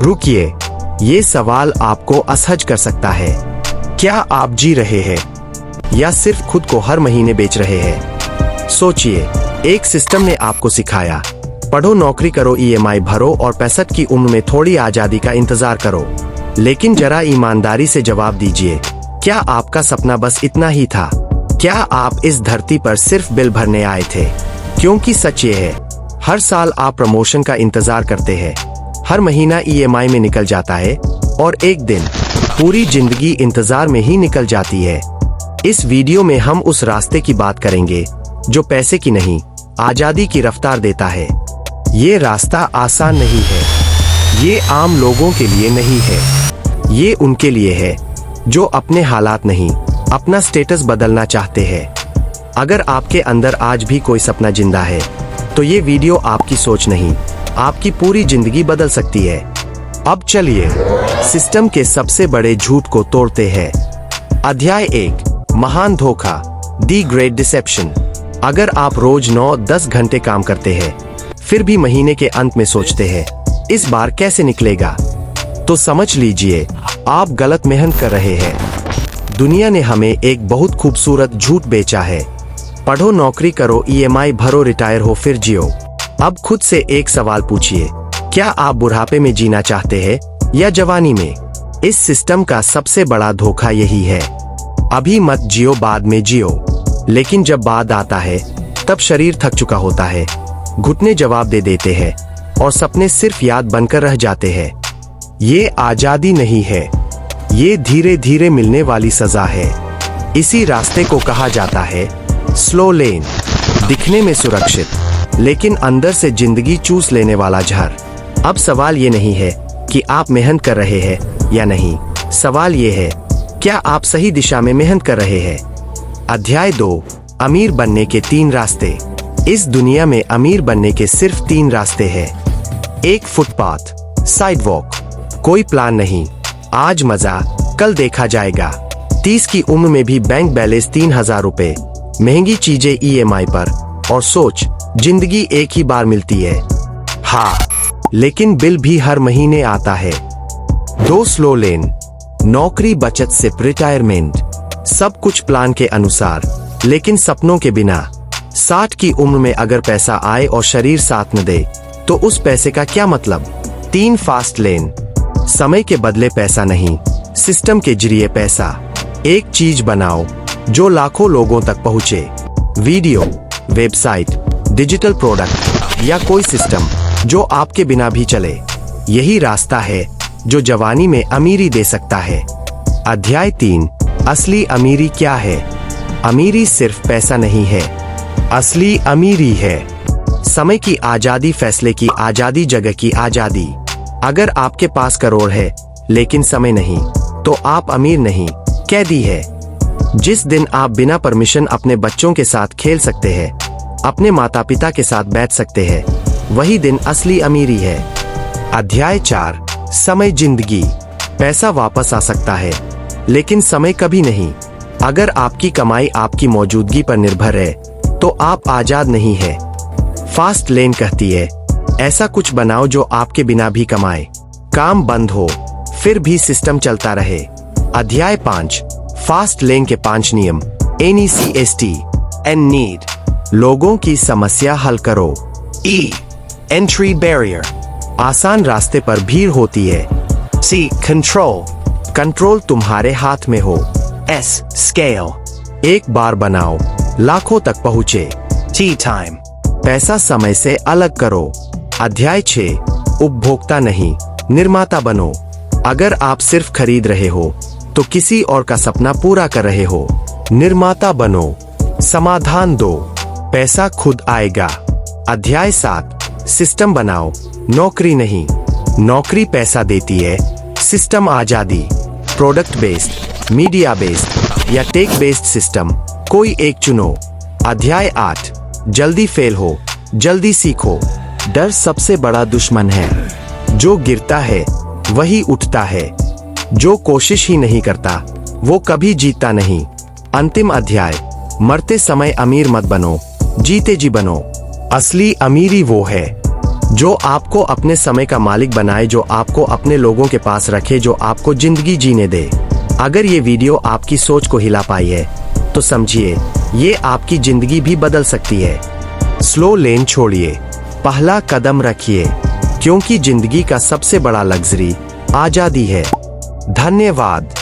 रुकिए, ये सवाल आपको असहज कर सकता है। क्या आप जी रहे हैं या सिर्फ खुद को हर महीने बेच रहे हैं? सोचिए, एक सिस्टम ने आपको सिखाया, पढ़ो, नौकरी करो, ईएमआई भरो और 65 की उम्र में थोड़ी आजादी का इंतजार करो। लेकिन जरा ईमानदारी से जवाब दीजिए, क्या आपका सपना बस इतना ही था? क्या आप इस धरती पर सिर्फ बिल भरने आए थे? क्योंकि सच ये है, हर साल आप प्रमोशन का इंतजार करते हैं, हर महीना ईएमआई में निकल जाता है और एक दिन पूरी जिंदगी इंतजार में ही निकल जाती है। इस वीडियो में हम उस रास्ते की बात करेंगे जो पैसे की नहीं, आजादी की रफ्तार देता है। ये रास्ता आसान नहीं है, ये आम लोगों के लिए नहीं है, ये उनके लिए है जो अपने हालात नहीं, अपना स्टेटस बदलना चाहते हैं। अगर आपके अंदर आज भी कोई सपना जिंदा है, तो ये वीडियो आपकी सोच नहीं, आपकी पूरी जिंदगी बदल सकती है। अब चलिए सिस्टम के सबसे बड़े झूठ को तोड़ते हैं। अध्याय 1, महान धोखा, दी ग्रेट डिसेप्शन। अगर आप रोज 9-10 घंटे काम करते हैं, फिर भी महीने के अंत में सोचते हैं इस बार कैसे निकलेगा, तो समझ लीजिए आप गलत मेहनत कर रहे हैं। दुनिया ने हमें एक बहुत खूबसूरत झूठ बेचा है, पढ़ो, नौकरी करो, ईएमआई भरो, रिटायर हो फिर जियो। अब खुद से एक सवाल पूछिए, क्या आप बुढ़ापे में जीना चाहते हैं या जवानी में? इस सिस्टम का सबसे बड़ा धोखा यही है, अभी मत जियो, बाद में जियो। लेकिन जब बाद आता है, तब शरीर थक चुका होता है, घुटने जवाब दे देते हैं और सपने सिर्फ याद बनकर रह जाते हैं। ये आजादी नहीं है, ये धीरे धीरे मिलने वाली सजा है। इसी रास्ते को कहा जाता है स्लो लेन। दिखने में सुरक्षित, लेकिन अंदर से जिंदगी चूस लेने वाला झर। अब सवाल ये नहीं है कि आप मेहनत कर रहे हैं या नहीं, सवाल ये है, क्या आप सही दिशा में मेहनत कर रहे हैं? अध्याय 2, अमीर बनने के 3 रास्ते। इस दुनिया में अमीर बनने के सिर्फ 3 रास्ते हैं। 1, फुटपाथ, साइडवॉक, कोई प्लान नहीं, आज मजा, कल देखा जाएगा। 30 की उम्र में भी बैंक बैलेंस 3000 रुपए, महंगी चीजें ईएमआई पर, और सोच, जिंदगी एक ही बार मिलती है। हाँ, लेकिन बिल भी हर महीने आता है। 2, स्लो लेन, नौकरी, बचत, सिर्फ रिटायरमेंट, सब कुछ प्लान के अनुसार, लेकिन सपनों के बिना। 60 की उम्र में अगर पैसा आए और शरीर साथ न दे, तो उस पैसे का क्या मतलब? 3, फास्ट लेन, समय के बदले पैसा नहीं, सिस्टम के जरिए पैसा। एक चीज बनाओ जो लाखों लोगों तक पहुंचे, वीडियो, वेबसाइट, डिजिटल प्रोडक्ट या कोई सिस्टम जो आपके बिना भी चले। यही रास्ता है जो जवानी में अमीरी दे सकता है। अध्याय 3, असली अमीरी क्या है? अमीरी सिर्फ पैसा नहीं है, असली अमीरी है समय की आजादी, फैसले की आजादी, जगह की आजादी। अगर आपके पास करोड़ है लेकिन समय नहीं, तो आप अमीर नहीं, कैदी है। जिस दिन आप बिना परमिशन अपने बच्चों के साथ खेल सकते हैं, अपने माता पिता के साथ बैठ सकते हैं, वही दिन असली अमीरी है। अध्याय 4, समय, जिंदगी। पैसा वापस आ सकता है, लेकिन समय कभी नहीं। अगर आपकी कमाई आपकी मौजूदगी पर निर्भर है, तो आप आजाद नहीं है। फास्ट लेन कहती है, ऐसा कुछ बनाओ जो आपके बिना भी कमाए, काम बंद हो फिर भी सिस्टम चलता रहे। अध्याय 5, फास्ट लेन के 5 नियम, NECST, एंड नीड, लोगों की समस्या हल करो। E, एंट्री बैरियर, आसान रास्ते पर भीड़ होती है। C, कंट्रोल, कंट्रोल तुम्हारे हाथ में हो। S, स्केल, एक बार बनाओ, लाखों तक पहुंचे। T, टाइम, पैसा समय से अलग करो। अध्याय 6, उपभोक्ता नहीं, निर्माता बनो। अगर आप सिर्फ खरीद रहे हो, तो किसी और का सपना पूरा कर रहे हो। निर्माता बनो, समाधान दो, पैसा खुद आएगा। अध्याय 7, सिस्टम बनाओ, नौकरी नहीं। नौकरी पैसा देती है, सिस्टम आजादी। प्रोडक्ट बेस्ड, मीडिया बेस्ड या टेक बेस्ड सिस्टम, कोई एक चुनो। अध्याय 8, जल्दी फेल हो, जल्दी सीखो। डर सबसे बड़ा दुश्मन है, जो गिरता है वही उठता है, जो कोशिश ही नहीं करता वो कभी जीतता नहीं। अंतिम अध्याय, मरते समय अमीर मत बनो, जीते जी बनो। असली अमीरी वो है जो आपको अपने समय का मालिक बनाए, जो आपको अपने लोगों के पास रखे, जो आपको जिंदगी जीने दे। अगर ये वीडियो आपकी सोच को हिला पाई है तो समझिए ये आपकी जिंदगी भी बदल सकती है। स्लो लेन छोड़िए, पहला कदम रखिए, क्योंकि जिंदगी का सबसे बड़ा लग्जरी आजादी है। धन्यवाद।